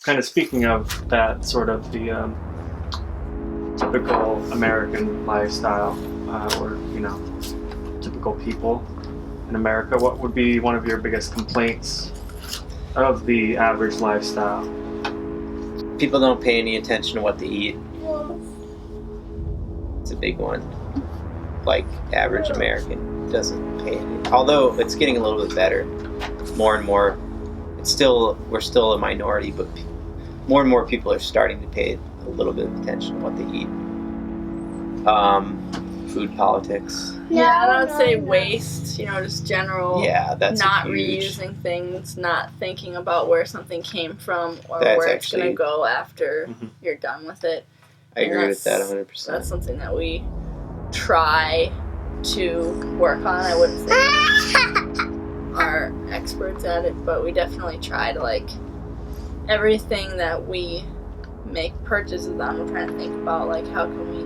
kind of speaking of that, sort of the typical American lifestyle, or typical people in America, what would be one of your biggest complaints of the average lifestyle? People don't pay any attention to what they eat. It's a big one. Like, average American doesn't pay any. Although it's getting a little bit better. More and more. We're still a minority, but more and more people are starting to pay a little bit of attention to what they eat. Food politics. Yeah, I would say waste, just general. Yeah, that's not huge. reusing things, not thinking about where something came from or That's where it's going to go after you're done with it. I agree with that 100%. That's something that we try to work on. I wouldn't say are experts at it, but we definitely try to, everything that we make purchases on, we're trying to think about, how can we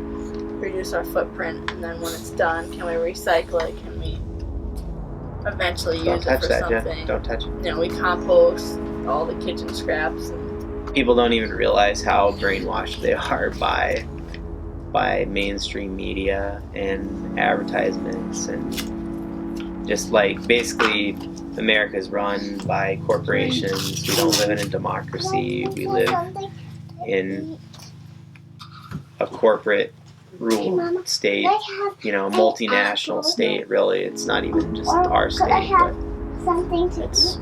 reduce our footprint, and then when it's done, can we recycle it? Can we eventually use it for something? Don't touch it. We compost all the kitchen scraps. And people don't even realize how brainwashed they are by mainstream media and advertisements, and just basically America's run by corporations. We don't live in a democracy. We live in a corporate rule state, multinational state. Really, it's not even just our state, but it's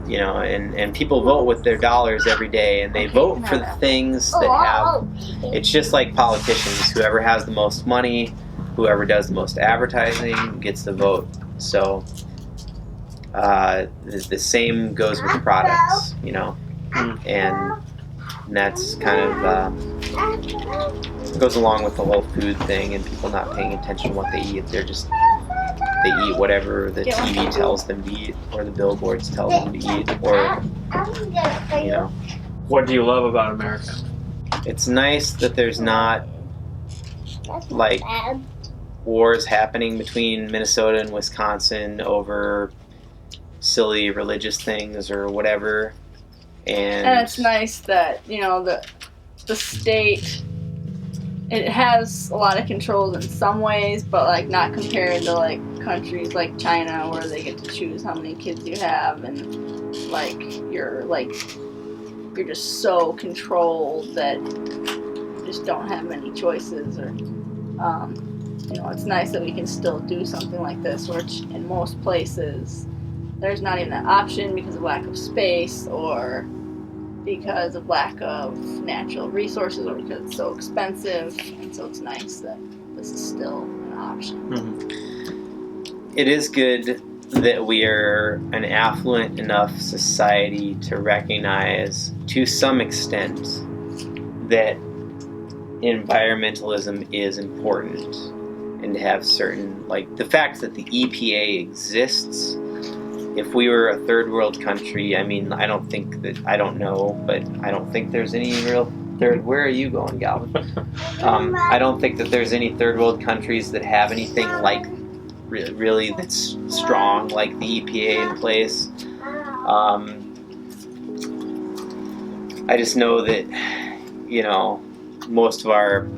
and people vote with their dollars every day, and they vote for the things that have. It's just like politicians. Whoever has the most money, whoever does the most advertising, gets the vote. So the same goes with products, and that's kind of goes along with the whole food thing and people not paying attention to what they eat. They eat whatever the TV tells them to eat, or the billboards tell them to eat, or What do you love about America? It's nice that there's not wars happening between Minnesota and Wisconsin over silly religious things or whatever. And it's nice that, the state, it has a lot of controls in some ways, but not compared to countries like China, where they get to choose how many kids you have, and you're just so controlled that you just don't have many choices. Or it's nice that we can still do something like this, which in most places there's not even that option because of lack of space, or because of lack of natural resources, or because it's so expensive. And so it's nice that this is still an option. Mm-hmm. It is good that we are an affluent enough society to recognize, to some extent, that environmentalism is important, and to have certain, the fact that the EPA exists. If we were a third world country, I don't know, but I don't think there's any real third. Where are you going, Galvin? I don't think that there's any third world countries that have anything really that's strong like the EPA in place. I just know that, most of our,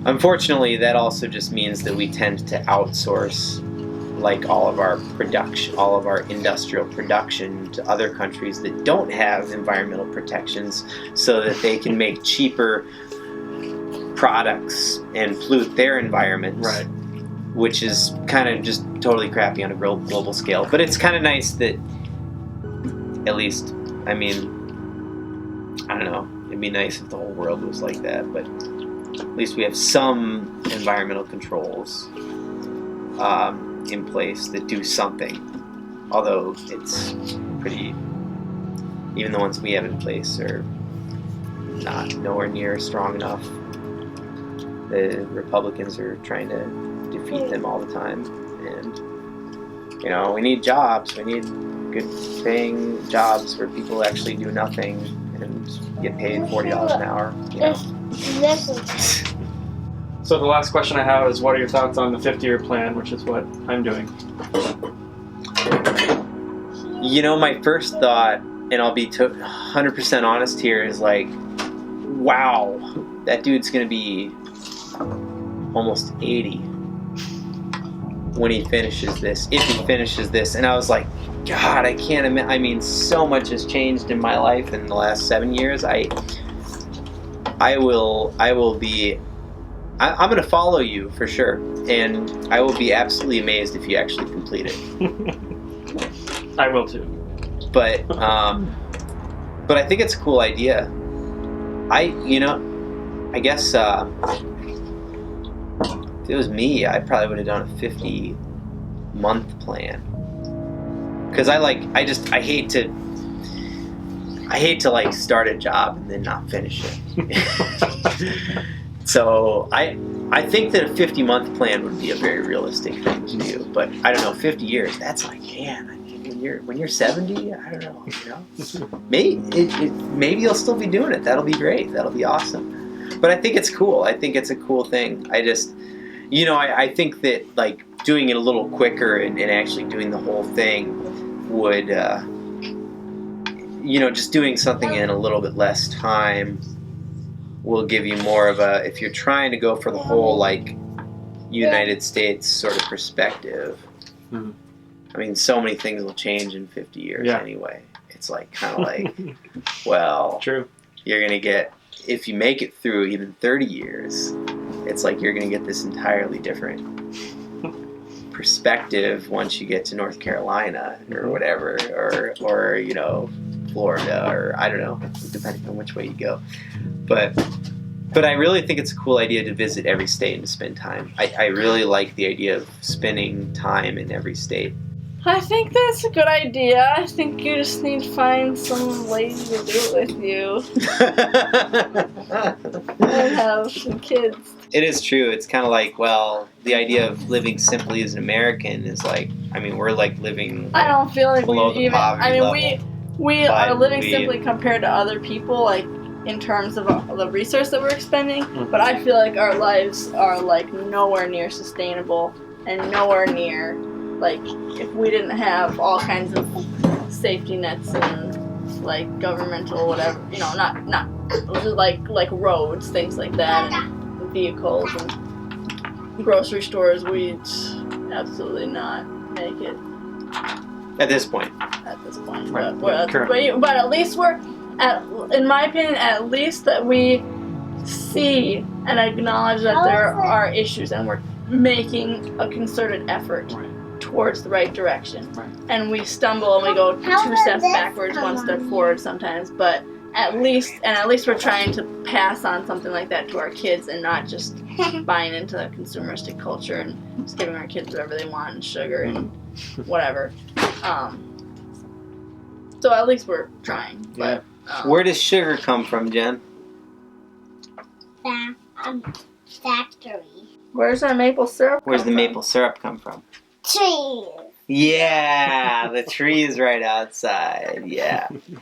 unfortunately, that also just means that we tend to outsource all of our production, all of our industrial production to other countries that don't have environmental protections, so that they can make cheaper products and pollute their environments. Right. Which is kind of just totally crappy on a global scale. But it's kind of nice that, at least, I don't know, it'd be nice if the whole world was like that, but at least we have some environmental controls in place that do something, although it's pretty, even the ones we have in place are nowhere near strong enough. The Republicans are trying to defeat them all the time, and we need jobs, we need good paying jobs where people actually do nothing and get paid $40 an hour. So the last question I have is, what are your thoughts on the 50-year plan, which is what I'm doing? My first thought and I'll be 100% honest here, is like, wow, that dude's gonna be almost 80 when he finishes this, if he finishes this. And I was like, God, I can't imagine. I mean, so much has changed in my life in the last 7 years. I'm gonna follow you for sure, and I will be absolutely amazed if you actually complete it. I will too. But I think it's a cool idea. I guess if it was me, I probably would have done a 50-month plan. Because I hate to like start a job and then not finish it. So I think that a 50-month plan would be a very realistic thing to do. But I don't know, 50 years, that's like, man, I mean, when you're 70, I don't know, you know. Maybe you'll still be doing it. That'll be great. That'll be awesome. But I think it's cool. I think it's a cool thing. I just, I think that like doing it a little quicker and actually doing the whole thing would, just doing something in a little bit less time will give you more of a, if you're trying to go for the whole like United States sort of perspective. Mm-hmm. I mean, so many things will change in 50 years anyway. It's like kind of like, well, true. You're going to get, if you make it through even 30 years, it's like you're going to get this entirely different perspective once you get to North Carolina or whatever, or Florida, or I don't know, depending on which way you go. But I really think it's a cool idea to visit every state and to spend time. I really like the idea of spending time in every state. I think that's a good idea. I think you just need to find some lady to do it with you and have some kids. It is true. It's kind of like, well, the idea of living simply as an American is like, I mean, we're like living. I don't feel like below we the even. poverty I mean, level. we are living we- simply compared to other people, like in terms of the resource that we're expending. But I feel like our lives are like nowhere near sustainable and nowhere near like if we didn't have all kinds of safety nets and like governmental whatever, not like roads, things like that, and vehicles and grocery stores, we'd absolutely not make it At this point. Right. But at least in my opinion, at least that we see and acknowledge that there are issues and we're making a concerted effort towards the right direction. Right. And we stumble and we go 2 steps backwards, 1 step forward sometimes, but at least we're trying to pass on something like that to our kids and not just buying into the consumeristic culture and just giving our kids whatever they want and sugar and whatever. So at least we're trying. But, Where does sugar come from, Jen? Factory. where's our maple syrup? Where's the come maple syrup come from? Trees. Yeah, the trees right outside. Yeah.